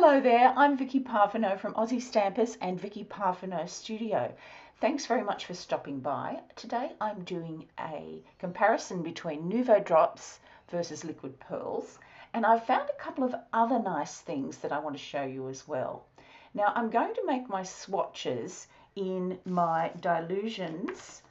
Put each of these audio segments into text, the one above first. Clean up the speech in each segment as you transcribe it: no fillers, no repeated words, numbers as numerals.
Hello there, I'm Vicki Parveno from Aussie Stampers and Vicki Parveno Studio. Thanks very much for stopping by. Today I'm doing a comparison between Nuvo drops versus liquid pearls, and I've found a couple of other nice things that I want to show you as well. Now I'm going to make my swatches in my Dilutions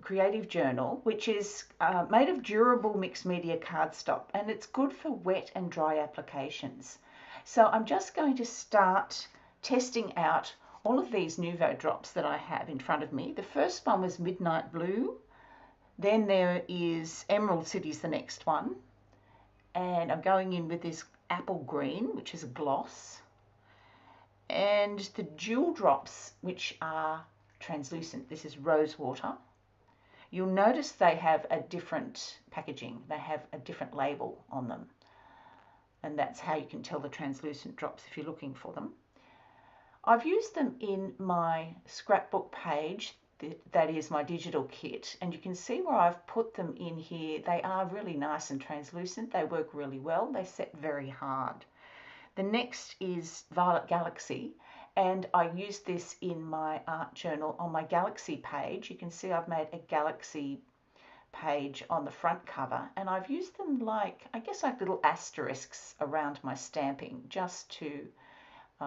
creative journal, which is made of durable mixed media cardstock, and it's good for wet and dry applications. So I'm just going to start testing out all of these Nuvo drops that I have in front of me. The first one was Midnight Blue, then there is Emerald City's the next one, and I'm going in with this Apple Green, which is a gloss, and the Jewel drops, which are translucent. This is Rosewater. You'll notice they have a different packaging. They have a different label on them. And that's how you can tell the translucent drops if you're looking for them. I've used them in my scrapbook page, that is my digital kit, and you can see where I've put them in here. They are really nice and translucent. They work really well. They set very hard. The next is Violet Galaxy, and I used this in my art journal on my Galaxy page. You can see I've made a Galaxy page on the front cover, and I've used them like, I guess, like little asterisks around my stamping, just to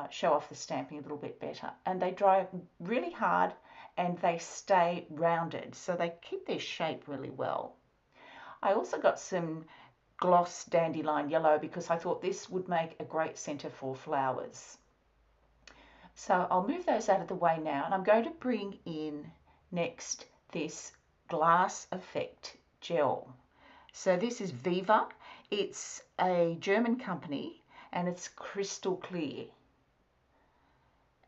show off the stamping a little bit better. And they dry really hard and they stay rounded, so they keep their shape really well. I also got some gloss dandelion yellow because I thought this would make a great center for flowers. So I'll move those out of the way now, and I'm going to bring in next this Glass Effect gel. So this is Vive. It's a German company and it's crystal clear.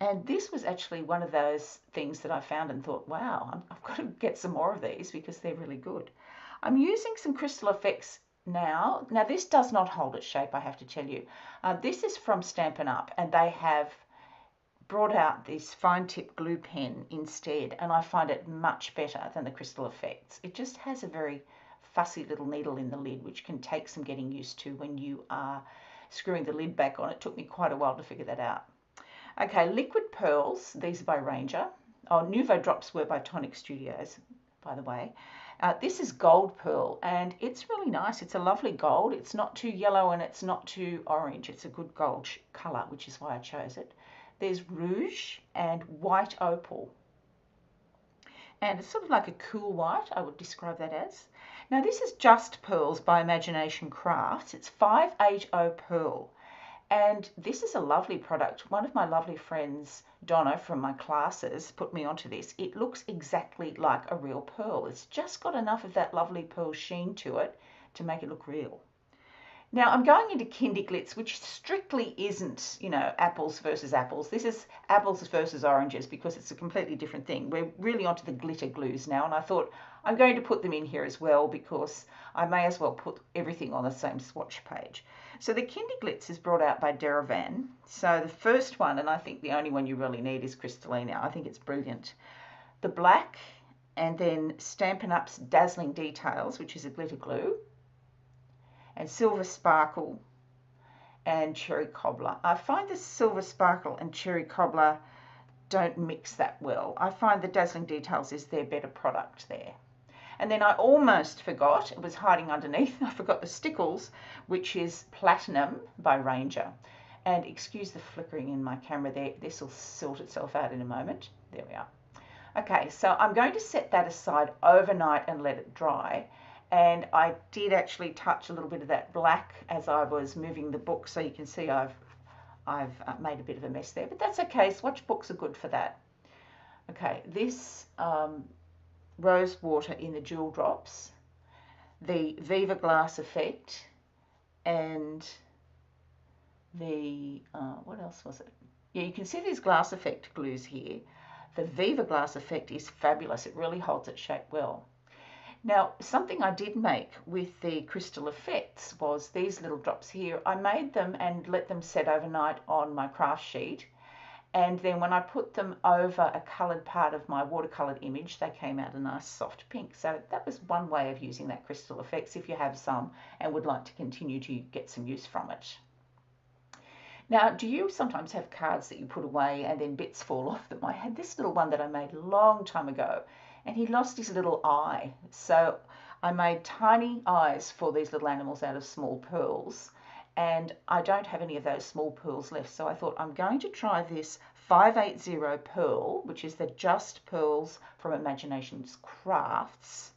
And this was actually one of those things that I found and thought, wow, I've got to get some more of these because they're really good. I'm using some Crystal Effects now. Now this does not hold its shape, I have to tell you. This is from Stampin' Up, and they have brought out this fine tip glue pen instead, and I find it much better than the Crystal Effects. It just has a very fussy little needle in the lid, which can take some getting used to when you are screwing the lid back on. It took me quite a while to figure that out. Okay, Liquid Pearls, these are by Ranger. Oh, Nuvo drops were by Tonic Studios, by the way. This is Gold Pearl, and it's really nice. It's a lovely gold. It's not too yellow and it's not too orange. It's a good gold colour, which is why I chose it. There's Rouge and White Opal. And it's sort of like a cool white, I would describe that as. Now this is Just Pearls by Imagination Crafts. It's 580 Pearl. And this is a lovely product. One of my lovely friends, Donna, from my classes, put me onto this. It looks exactly like a real pearl. It's just got enough of that lovely pearl sheen to it to make it look real. Now I'm going into Kinder Glitz, which strictly isn't, you know, apples versus apples. This is apples versus oranges because it's a completely different thing. We're really onto the glitter glues now, and I thought I'm going to put them in here as well because I may as well put everything on the same swatch page. So the Kinder Glitz is brought out by Baren. So the first one, and I think the only one you really need, is Crystallina. I think it's brilliant. The black, and then Stampin' Up's Dazzling Details, which is a glitter glue, and Silver Sparkle and Cherry Cobbler. I find the Silver Sparkle and Cherry Cobbler don't mix that well. I find the Dazzling Details is their better product there. And then I almost forgot, it was hiding underneath, I forgot the Stickles, which is Platinum by Ranger. And excuse the flickering in my camera there, this will sort itself out in a moment. There we are. Okay, so I'm going to set that aside overnight and let it dry. And I did actually touch a little bit of that black as I was moving the book, so you can see I've made a bit of a mess there, but that's okay. Swatch books are good for that. Okay, this Rosewater in the Jewel Drops, the Vive Glass Effect, and the, what else was it? Yeah, you can see these Glass Effect glues here. The Vive Glass Effect is fabulous. It really holds its shape well. Now, something I did make with the Crystal Effects was these little drops here. I made them and let them set overnight on my craft sheet. And then when I put them over a coloured part of my watercoloured image, they came out a nice soft pink. So that was one way of using that Crystal Effects if you have some and would like to continue to get some use from it. Now, do you sometimes have cards that you put away and then bits fall off them? I had this little one that I made a long time ago, and he lost his little eye. So I made tiny eyes for these little animals out of small pearls, and I don't have any of those small pearls left. So I thought I'm going to try this 580 pearl, which is the Just Pearls from Imagination's Crafts,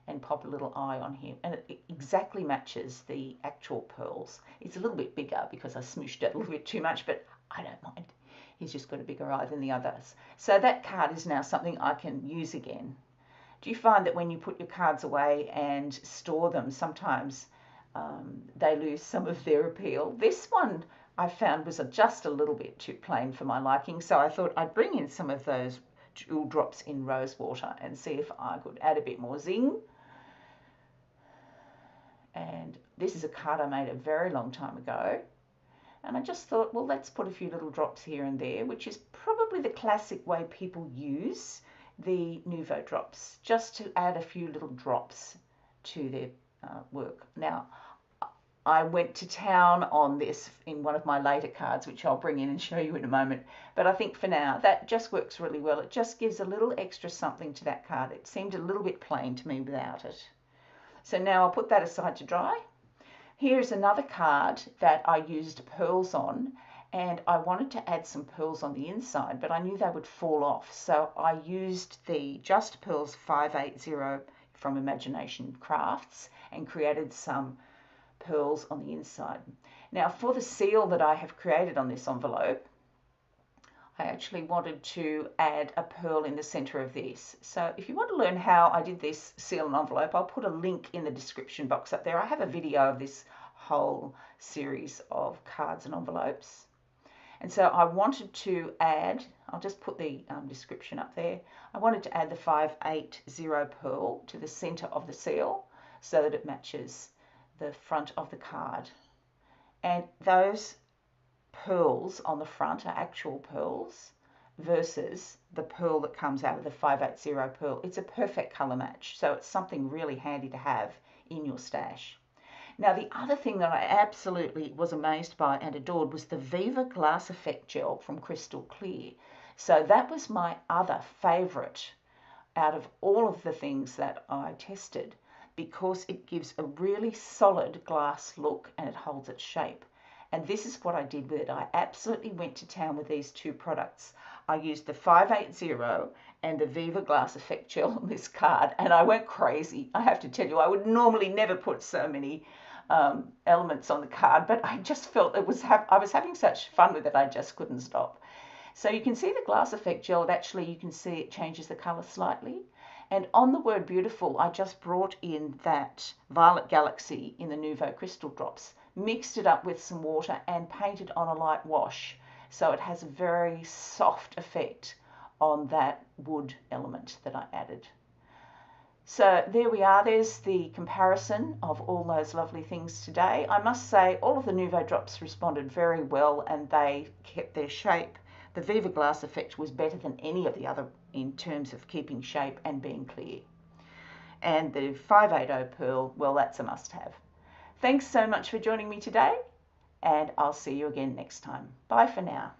and pop a little eye on him, and it exactly matches the actual pearls. It's a little bit bigger because I smooshed it a little bit too much, but I don't mind. He's just got a bigger eye than the others. So that card is now something I can use again. Do you find that when you put your cards away and store them, sometimes they lose some of their appeal? This one I found was just a little bit too plain for my liking, so I thought I'd bring in some of those jewel drops in rose water and see if I could add a bit more zing. And this is a card I made a very long time ago, and I just thought, well, let's put a few little drops here and there, which is probably the classic way people use the Nuvo drops, just to add a few little drops to their work. Now, I went to town on this in one of my later cards, which I'll bring in and show you in a moment, but I think for now that just works really well. It just gives a little extra something to that card. It seemed a little bit plain to me without it. So now I'll put that aside to dry. Here's another card that I used pearls on, and I wanted to add some pearls on the inside, but I knew they would fall off. So I used the Just Pearls 580 from Imagination Crafts and created some pearls on the inside. Now for the seal that I have created on this envelope, I actually wanted to add a pearl in the center of this. So if you want to learn how I did this seal and envelope, I'll put a link in the description box up there. I have a video of this whole series of cards and envelopes. And so I wanted to add, I'll just put the description up there. I wanted to add the 580 pearl to the center of the seal so that it matches the front of the card. And those pearls on the front are actual pearls versus the pearl that comes out of the 580 pearl. It's a perfect color match, so it's something really handy to have in your stash. Now the other thing that I absolutely was amazed by and adored was the Vive Glass Effect Gel from Crystal Clear. So that was my other favorite out of all of the things that I tested, because it gives a really solid glass look and it holds its shape. And this is what I did with it. I absolutely went to town with these two products. I used the 580 and the Vive Glass Effect Gel on this card, and I went crazy. I have to tell you, I would normally never put so many elements on the card, but I just felt I was having such fun with it, I just couldn't stop. So you can see the Glass Effect Gel, actually you can see it changes the color slightly. And on the word beautiful, I just brought in that Violet Galaxy in the Nuvo Crystal Drops, mixed it up with some water and painted on a light wash. So it has a very soft effect on that wood element that I added. So there we are, there's the comparison of all those lovely things today. I must say all of the Nuvo drops responded very well and they kept their shape. The Vive Glass Effect was better than any of the other in terms of keeping shape and being clear. And the 580 Pearl, well, that's a must-have. Thanks so much for joining me today, and I'll see you again next time. Bye for now.